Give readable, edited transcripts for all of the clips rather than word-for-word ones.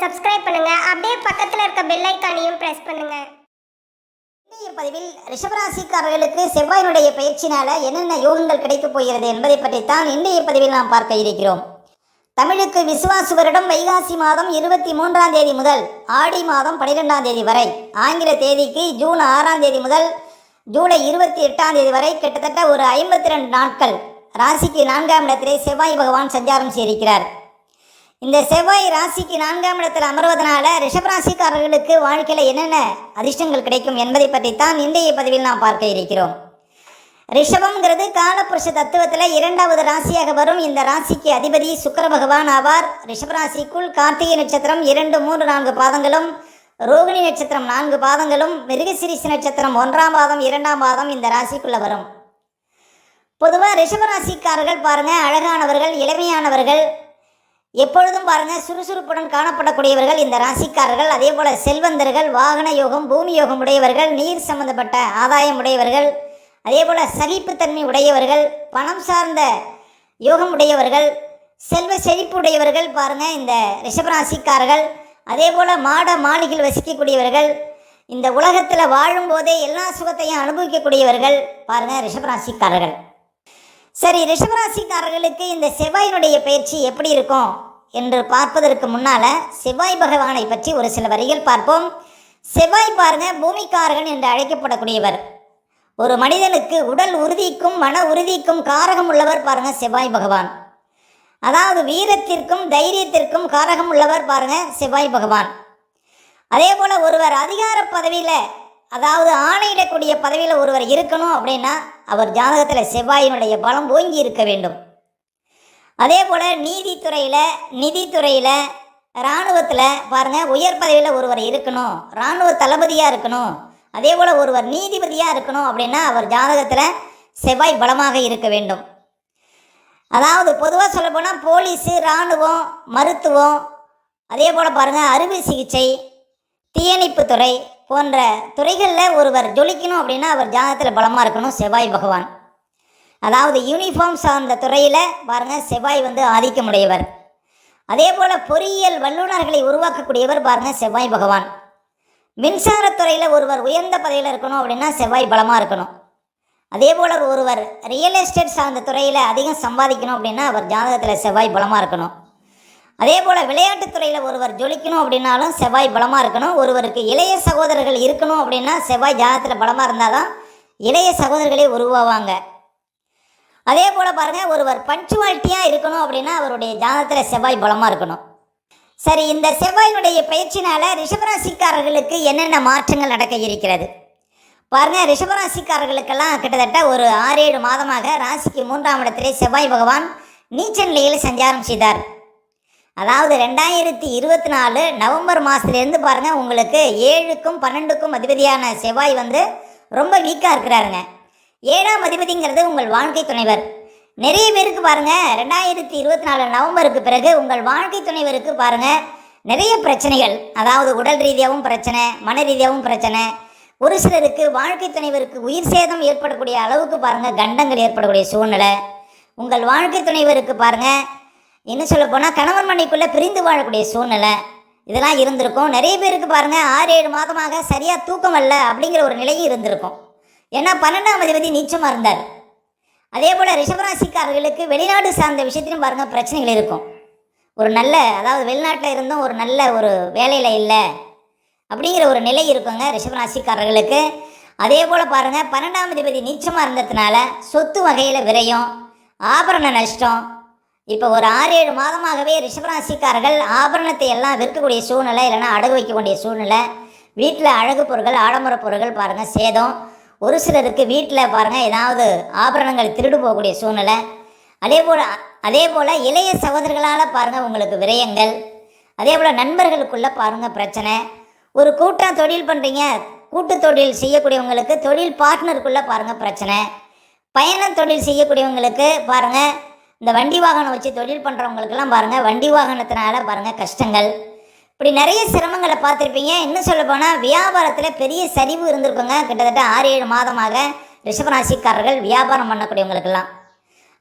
Subscribe பண்ணுங்க. அப்படியே பக்கத்துல இருக்க பெல் ஐகானையும் பிரஸ் பண்ணுங்க. இன்றைய பதிவில் ரிஷபராசிக்காரர்களுக்கு செவ்வாயினுடைய பயிற்சினால என்னென்ன யோகங்கள் கிடைக்கப் போகிறது என்பதை பற்றித்தான் இன்றைய பதிவில் நாம் பார்க்க இருக்கிறோம். தமிழுக்கு விசுவாசு வருடம் வைகாசி மாதம் 23ஆம் தேதி முதல் ஆடி மாதம் 12ஆம் தேதி வரை, ஆங்கில தேதிக்கு ஜூன் 6ஆம் தேதி முதல் ஜூலை 28ஆம் தேதி வரை கிட்டத்தட்ட ஒரு 52 நாட்கள் ராசிக்கு 4ஆம் இடத்திலே செவ்வாய் பகவான் சஞ்சாரம் செய்திருக்கிறார். இந்த செவ்வாய் ராசிக்கு 4ஆம் இடத்தில் அமர்வதனால ரிஷபராசிக்காரர்களுக்கு வாழ்க்கையில் என்னென்ன அதிர்ஷ்டங்கள் கிடைக்கும் என்பதை பற்றித்தான் இன்றைய பதிவில் நாம் பார்க்க இருக்கிறோம். ரிஷபம்ங்கிறது காலபுருஷ தத்துவத்தில் 2வது ராசியாக வரும். இந்த ராசிக்கு அதிபதி சுக்கிர பகவான் ஆவார். ரிஷபராசிக்குள் கார்த்திகை நட்சத்திரம் 2, 3, 4 பாதங்களும், ரோகிணி நட்சத்திரம் 4 பாதங்களும், மிருகசிரிஷ நட்சத்திரம் 1ஆம் பாதம் 2ஆம் பாதம் இந்த ராசிக்குள்ளே வரும். பொதுவாக ரிஷபராசிக்காரர்கள் பாருங்கள், அழகானவர்கள், இளமையானவர்கள், எப்பொழுதும் பாருங்கள் சுறுசுறுப்புடன் காணப்படக்கூடியவர்கள் இந்த ராசிக்காரர்கள். அதே போல் செல்வந்தர்கள், வாகன யோகம், பூமி யோகம் உடையவர்கள், நீர் சம்பந்தப்பட்ட ஆதாயம் உடையவர்கள், அதே போல் சகிப்புத்தன்மை உடையவர்கள், பணம் சார்ந்த யோகம் உடையவர்கள், செல்வ செழிப்பு உடையவர்கள் பாருங்கள் இந்த ரிஷபராசிக்காரர்கள். அதே போல் மாட மாளிகையில் வசிக்கக்கூடியவர்கள், இந்த உலகத்தில் வாழும்போதே எல்லா சுகத்தையும் அனுபவிக்கக்கூடியவர்கள் பாருங்கள் ரிஷபராசிக்காரர்கள். சரி, ரிஷபராசிக்காரர்களுக்கு இந்த செவ்வாயினுடைய பயிற்சி எப்படி இருக்கும் என்று பார்ப்பதற்கு முன்னால் செவ்வாய் பகவானை பற்றி ஒரு சில வரிகள் பார்ப்போம். செவ்வாய் பாருங்க பூமிக்காரகன் என்று அழைக்கப்படக்கூடியவர். ஒரு மனிதனுக்கு உடல் உறுதிக்கும் மன உறுதிக்கும் காரகம் உள்ளவர் பாருங்க செவ்வாய் பகவான். அதாவது வீரத்திற்கும் தைரியத்திற்கும் காரகம் உள்ளவர் பாருங்க செவ்வாய் பகவான். அதே போல் ஒருவர் அதிகார பதவியில், அதாவது ஆணையிடக்கூடிய பதவியில் ஒருவர் இருக்கணும் அப்படின்னா அவர் ஜாதகத்தில் செவ்வாயினுடைய பலம் ஓங்கி இருக்க வேண்டும். அதே போல் நீதித்துறையில், நிதித்துறையில், இராணுவத்தில் பாருங்கள் உயர் பதவியில் ஒருவர் இருக்கணும், இராணுவ தளபதியாக இருக்கணும், அதே போல் ஒருவர் நீதிபதியாக இருக்கணும் அப்படின்னா அவர் ஜாதகத்தில் செவ்வாய் பலமாக இருக்க வேண்டும். அதாவது பொதுவாக சொல்லப்போனால் போலீஸு, இராணுவம், மருத்துவம், அதே போல் பாருங்கள் அறுவை சிகிச்சை, தீயணைப்புத்துறை போன்ற துறைகளில் ஒருவர் ஜொலிக்கணும் அப்படின்னா அவர் ஜாதகத்தில் பலமாக இருக்கணும் செவ்வாய் பகவான். அதாவது யூனிஃபார்ம் சார்ந்த துறையில் பாருங்கள் செவ்வாய் ஆதிக்கமுடையவர். அதே போல் பொறியியல் வல்லுநர்களை உருவாக்கக்கூடியவர் பாருங்கள் செவ்வாய் பகவான். மின்சாரத்துறையில் ஒருவர் உயர்ந்த பதவியில் இருக்கணும் அப்படின்னா செவ்வாய் பலமாக இருக்கணும். அதே போல் ஒருவர் ரியல் எஸ்டேட் சார்ந்த துறையில் அதிகம் சம்பாதிக்கணும் அப்படின்னா அவர் ஜாதகத்தில் செவ்வாய் பலமாக இருக்கணும். அதே போல் விளையாட்டுத்துறையில் ஒருவர் ஜொலிக்கணும் அப்படின்னாலும் செவ்வாய் பலமாக இருக்கணும். ஒருவருக்கு இளைய சகோதரர்கள் இருக்கணும் அப்படின்னா செவ்வாய் ஜாதகத்தில் பலமாக இருந்தால் தான் இளைய சகோதரர்களே உருவாவாங்க. அதே போல் பாருங்கள் ஒருவர் பஞ்சுவாலிட்டியாக இருக்கணும் அப்படின்னா அவருடைய ஜாதகத்தில் செவ்வாய் பலமாக இருக்கணும். சரி, இந்த செவ்வாயினுடைய பயிற்சினால் ரிஷபராசிக்காரர்களுக்கு என்னென்ன மாற்றங்கள் நடக்க இருக்கிறது பாருங்கள். ரிஷபராசிக்காரர்களுக்கெல்லாம் கிட்டத்தட்ட ஒரு 6-7 மாதமாக ராசிக்கு 3ஆம் இடத்திலே செவ்வாய் பகவான் நீச்ச நிலையில் சஞ்சாரம் செய்தார். அதாவது 2024 நவம்பர் மாதத்துலேருந்து பாருங்கள் உங்களுக்கு 7க்கும் 12க்கும் அதிபதியான செவ்வாய் ரொம்ப வீக்காக இருக்கிறாருங்க. 7ஆம் அதிபதிங்கிறது உங்கள் வாழ்க்கை துணைவர். நிறைய பேருக்கு பாருங்கள் 2024 நவம்பருக்கு பிறகு உங்கள் வாழ்க்கை துணைவருக்கு பாருங்கள் நிறைய பிரச்சனைகள், அதாவது உடல் ரீதியாகவும் பிரச்சனை, மன ரீதியாகவும் பிரச்சனை, ஒரு சிலருக்கு வாழ்க்கை துணைவருக்கு உயிர் சேதம் ஏற்படக்கூடிய அளவுக்கு பாருங்கள் கண்டங்கள் ஏற்படக்கூடிய சூழ்நிலை, உங்கள் வாழ்க்கை துணைவருக்கு பாருங்கள் இன்னும் சொல்ல போனால் கணவன் மனைவிக்குள்ளே பிரிந்து வாழக்கூடிய சூழ்நிலை, இதெல்லாம் இருந்திருக்கும். நிறைய பேருக்கு பாருங்கள் 6-7 மாதமாக சரியாக தூக்கம் அல்ல அப்படிங்கிற ஒரு நிலையும் இருந்திருக்கும். ஏன்னா 12ஆம் அதிபதி நீச்சமாக இருந்தார். அதே போல் ரிஷபராசிக்காரர்களுக்கு வெளிநாடு சார்ந்த விஷயத்திலும் பாருங்கள் பிரச்சனைகள் இருக்கும். ஒரு நல்ல, அதாவது வெளிநாட்டில் இருந்தும் ஒரு நல்ல ஒரு வேலையில் இல்லை அப்படிங்கிற ஒரு நிலை இருக்குங்க ரிஷபராசிக்காரர்களுக்கு. அதே போல் பாருங்கள் 12ஆம் அதிபதி நீச்சமாக இருந்ததுனால சொத்து வகையில் விரயம், ஆபரண நஷ்டம். இப்போ ஒரு 6-7 மாதமாகவே ரிஷபராசிக்காரர்கள் ஆபரணத்தை எல்லாம் விற்கக்கூடிய சூழ்நிலை, இல்லைன்னா அடகு வைக்கக்கூடிய சூழ்நிலை, வீட்டில் அழகு பொருட்கள், ஆடம்பர பொருட்கள் பாருங்கள் சேதம், ஒரு சிலருக்கு வீட்டில் பாருங்கள் ஏதாவது ஆபரணங்கள் திருடு போகக்கூடிய சூழ்நிலை. அதே போல் இளைய சகோதரர்களால் பாருங்கள் உங்களுக்கு விரயங்கள். அதே போல் நண்பர்களுக்குள்ளே பாருங்கள் பிரச்சனை. ஒரு கூட்டம் தொழில் பண்ணுறீங்க, கூட்டு தொழில் செய்யக்கூடியவங்களுக்கு தொழில் பார்ட்னருக்குள்ளே பாருங்கள் பிரச்சனை. பயணம் தொழில் செய்யக்கூடியவங்களுக்கு பாருங்கள், இந்த வண்டி வாகனம் வச்சு தொழில் பண்ணுறவங்களுக்கெல்லாம் பாருங்கள் வண்டி வாகனத்தினால பாருங்கள் கஷ்டங்கள். இப்படி நிறைய சிரமங்களை பார்த்துருப்பீங்க. இன்னும் சொல்ல போனால் வியாபாரத்தில் பெரிய சரிவு இருந்திருக்குங்க. கிட்டத்தட்ட 6-7 மாதமாக ரிஷபராசிக்காரர்கள் வியாபாரம் பண்ணக்கூடியவங்களுக்கெல்லாம்,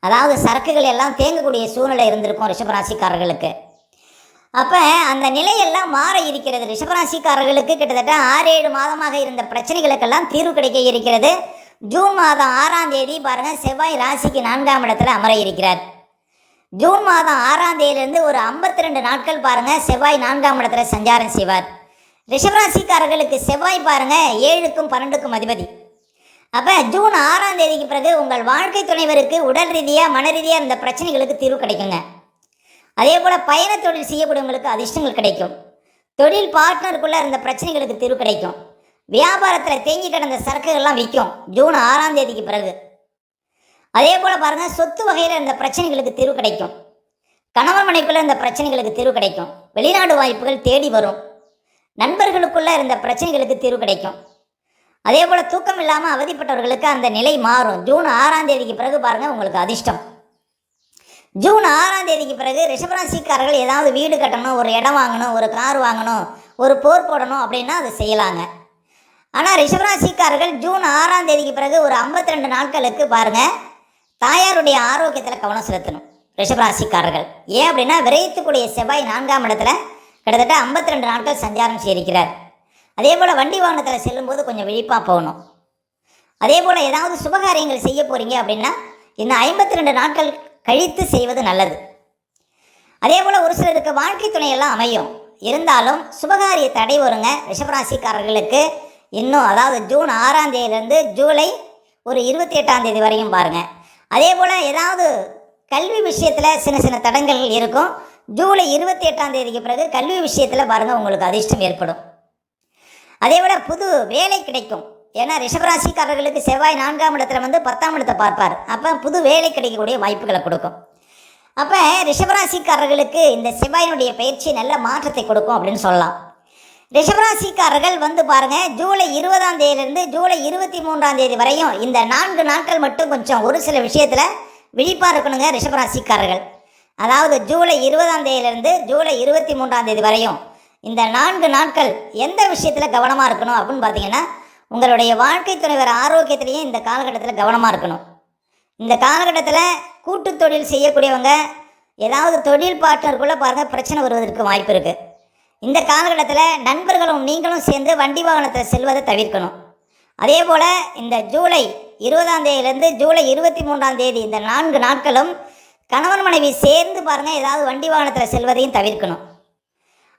அதாவது சரக்குகள் எல்லாம் தேங்கக்கூடிய சூழ்நிலை இருந்திருக்கும் ரிஷபராசிக்காரர்களுக்கு. அப்போ அந்த நிலையெல்லாம் மாற இருக்கிறது. ரிஷபராசிக்காரர்களுக்கு கிட்டத்தட்ட 6-7 மாதமாக இருந்த பிரச்சனைகளுக்கெல்லாம் தீர்வு கிடைக்க இருக்கிறது. ஜூன் மாதம் 6ஆம் தேதி பாருங்கள், செவ்வாய் ராசிக்கு 4ஆம் இடத்துல அமர இருக்கிறார். ஜூன் மாதம் 6ஆம் தேதியிலிருந்து ஒரு 52 நாட்கள் பாருங்கள், செவ்வாய் 4ஆம் இடத்துல சஞ்சாரம் செய்வார். ரிஷபராசிக்காரர்களுக்கு செவ்வாய் பாருங்கள் 7க்கும் 12க்கும் அதிபதி. அப்போ ஜூன் 6ஆம் தேதிக்கு பிறகு உங்கள் வாழ்க்கை துணைவருக்கு உடல் ரீதியாக மன ரீதியாக இருந்த பிரச்சனைகளுக்கு தீர்வு கிடைக்குங்க. அதே போல் பயண தொழில் செய்யக்கூடியவங்களுக்கு அதிர்ஷ்டங்கள் கிடைக்கும். தொழில் பார்ட்னருக்குள்ளே இருந்த பிரச்சனைகளுக்கு தீர்வு கிடைக்கும். வியாபாரத்தில் தேங்கி கிடந்த சரக்குகள்லாம் விற்கும் ஜூன் 6ஆம் தேதிக்கு பிறகு. அதே போல் பாருங்கள், சொத்து வகையில் இருந்த பிரச்சனைகளுக்கு தீர்வு கிடைக்கும். கணவன் மனைக்குள்ளே இருந்த பிரச்சனைகளுக்கு தீர்வு கிடைக்கும். வெளிநாடு வாய்ப்புகள் தேடி வரும். நண்பர்களுக்குள்ளே இருந்த பிரச்சனைகளுக்கு தீர்வு கிடைக்கும். அதே போல் தூக்கம் இல்லாமல் அவதிப்பட்டவர்களுக்கு அந்த நிலை மாறும். ஜூன் 6ஆம் தேதிக்கு பிறகு பாருங்கள், உங்களுக்கு அதிர்ஷ்டம். ஜூன் 6ஆம் தேதிக்கு பிறகு ரிஷபராசிக்காரர்கள் ஏதாவது வீடு கட்டணும், ஒரு இடம் வாங்கணும், ஒரு கார் வாங்கணும், ஒரு போர் போடணும் அப்படின்னா அதை செய்யலாங்க. ஆனால் ரிஷபராசிக்காரர்கள் ஜூன் 6ஆம் தேதிக்கு பிறகு ஒரு 52 நாட்களுக்கு பாருங்கள், தாயாருடைய ஆரோக்கியத்தில் கவனம் செலுத்தணும் ரிஷபராசிக்காரர்கள். ஏன் அப்படின்னா, விரைத்துக்கூடிய செவ்வாய் 4ஆம் இடத்துல கிட்டத்தட்ட 52 நாட்கள் சஞ்சாரம் செய்திருக்கிறார். அதே போல் வண்டி வாகனத்தில் செல்லும்போது கொஞ்சம் விழிப்பாக போகணும். அதே போல் ஏதாவது சுபகாரியங்கள் செய்ய போகிறீங்க அப்படின்னா இந்த 52 நாட்கள் கழித்து செய்வது நல்லது. அதே போல் ஒரு சிலருக்கு வாழ்க்கை துணையெல்லாம் அமையும். இருந்தாலும் சுபகாரிய தடை வருங்க ரிஷபராசிக்காரர்களுக்கு. இன்னும் அதாவது ஜூன் 6ஆம் தேதியிலேருந்து ஜூலை ஒரு 28ஆம் தேதி வரையும் பாருங்கள். அதே போல் ஏதாவது கல்வி விஷயத்தில் சின்ன சின்ன தடங்கள் இருக்கும். ஜூலை 28ஆம் தேதிக்கு பிறகு கல்வி விஷயத்தில் பாருங்கள், உங்களுக்கு அதிர்ஷ்டம் ஏற்படும். அதே போல் புது வேலை கிடைக்கும். ஏன்னா ரிஷபராசிக்காரர்களுக்கு செவ்வாய் 4ஆம் இடத்துல 10ஆம் இடத்தை பார்ப்பார். அப்போ புது வேலை கிடைக்கக்கூடிய வாய்ப்புகளை கொடுக்கும். அப்போ ரிஷபராசிக்காரர்களுக்கு இந்த செவ்வாயினுடைய பயிற்சி நல்ல மாற்றத்தை கொடுக்கும் அப்படின்னு சொல்லலாம். ரிஷபராசிக்காரர்கள் பாருங்கள், ஜூலை 20ஆம் தேதியிலிருந்து ஜூலை 23ஆம் தேதி வரையும் இந்த 4 நாட்கள் மட்டும் கொஞ்சம் ஒரு சில விஷயத்தில் விழிப்பாக இருக்கணுங்க ரிஷபராசிக்காரர்கள். அதாவது ஜூலை 20ஆம் தேதியிலிருந்து ஜூலை 23ஆம் தேதி வரையும் இந்த 4 நாட்கள் எந்த விஷயத்தில் கவனமாக இருக்கணும் அப்படின்னு பார்த்தீங்கன்னா, உங்களுடைய வாழ்க்கை துணைவர் ஆரோக்கியத்திலையும் இந்த காலகட்டத்தில் கவனமாக இருக்கணும். இந்த காலகட்டத்தில் கூட்டு தொழில் செய்யக்கூடியவங்க ஏதாவது தொழில் பார்ட்னருக்குள்ளே பாருங்கள் பிரச்சனை வருவதற்கு வாய்ப்பு இருக்குது. இந்த காலகட்டத்தில் நண்பர்களும் நீங்களும் சேர்ந்து வண்டி வாகனத்தில் செல்வதை தவிர்க்கணும். அதே போல் இந்த ஜூலை 20ஆம் தேதியிலேருந்து ஜூலை 23ஆம் தேதி இந்த 4 நாட்களும் கணவன் மனைவி சேர்ந்து பாருங்கள் ஏதாவது வண்டி வாகனத்தில் செல்வதையும் தவிர்க்கணும்.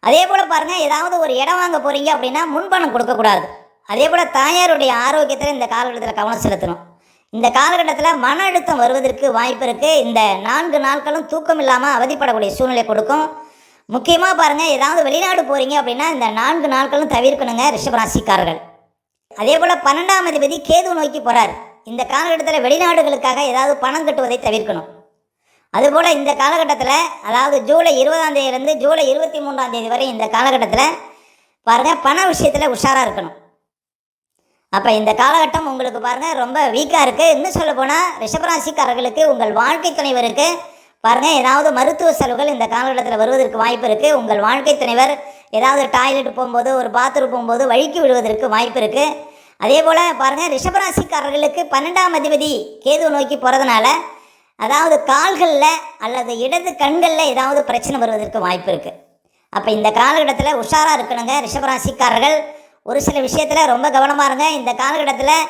அதே போல் பாருங்கள், ஏதாவது ஒரு இடம் வாங்க போகிறீங்க அப்படின்னா முன்பணம் கொடுக்கக்கூடாது. அதே போல் தாயாருடைய ஆரோக்கியத்தில் இந்த காலகட்டத்தில் கவனம் செலுத்தணும். இந்த காலகட்டத்தில் மன அழுத்தம் வருவதற்கு வாய்ப்பு இருக்குது. இந்த 4 நாட்களும் தூக்கம் இல்லாமல் அவதிப்படக்கூடிய சூழ்நிலை கொடுக்கும். முக்கியமாக பாருங்கள், ஏதாவது வெளிநாடு போகிறீங்க அப்படின்னா இந்த 4 நாட்களும் தவிர்க்கணுங்க ரிஷபராசிக்காரர்கள். அதே போல் 12ஆம் அதிபதி கேது நோக்கி போகிறார். இந்த காலகட்டத்தில் வெளிநாடுகளுக்காக ஏதாவது பணம் கட்டுவதை தவிர்க்கணும். அதுபோல் இந்த காலகட்டத்தில் அதாவது ஜூலை 20ஆம் தேதியிலேருந்து ஜூலை 23ஆம் தேதி வரை இந்த காலகட்டத்தில் பாருங்கள், பண விஷயத்தில் உஷாராக இருக்கணும். அப்போ இந்த காலகட்டம் உங்களுக்கு பாருங்கள் ரொம்ப வீக்காக இருக்குது. இன்னும் சொல்ல போனால் ரிஷபராசிக்காரர்களுக்கு உங்கள் வாழ்க்கை துணைவருக்கு பாருங்கள் ஏதாவது மருத்துவ செலவுகள் இந்த காலகட்டத்தில் வருவதற்கு வாய்ப்பு இருக்குது. உங்கள் வாழ்க்கை துணைவர் ஏதாவது டாய்லெட் போகும்போது, ஒரு பாத்ரூம் போகும்போது வழுக்கி விடுவதற்கு வாய்ப்பு இருக்குது. அதே போல் பாருங்கள், ரிஷபராசிக்காரர்களுக்கு 12ஆம் அதிபதி கேது நோக்கி போகிறதுனால அதாவது கால்களில் அல்லது இடது கண்களில் ஏதாவது பிரச்சனை வருவதற்கு வாய்ப்பு இருக்குது. அப்போ இந்த காலகட்டத்தில் உஷாராக இருக்கணுங்க ரிஷபராசிக்காரர்கள். ஒரு சில விஷயத்தில் ரொம்ப கவனமாக இருங்க. இந்த காலகட்டத்தில்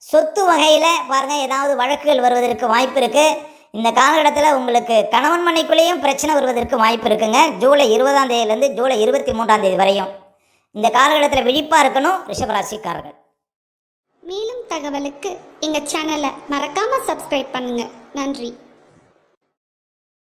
சொத்து வகையில் பாருங்கள் ஏதாவது வழக்குகள் வருவதற்கு வாய்ப்பு இருக்குது. இந்த காலகட்டத்தில் உங்களுக்கு கணவன் மனைக்குள்ளேயும் பிரச்சனை வருவதற்கு வாய்ப்பு இருக்குங்க. ஜூலை 20ஆம் தேதியிலேருந்து ஜூலை 23ஆம் தேதி வரையும் இந்த காலகட்டத்தில் விழிப்பாக இருக்கணும் ரிஷபராசிக்காரர்கள். மேலும் தகவலுக்கு எங்கள் சேனலை மறக்காமல் சப்ஸ்கிரைப் பண்ணுங்கள். நன்றி.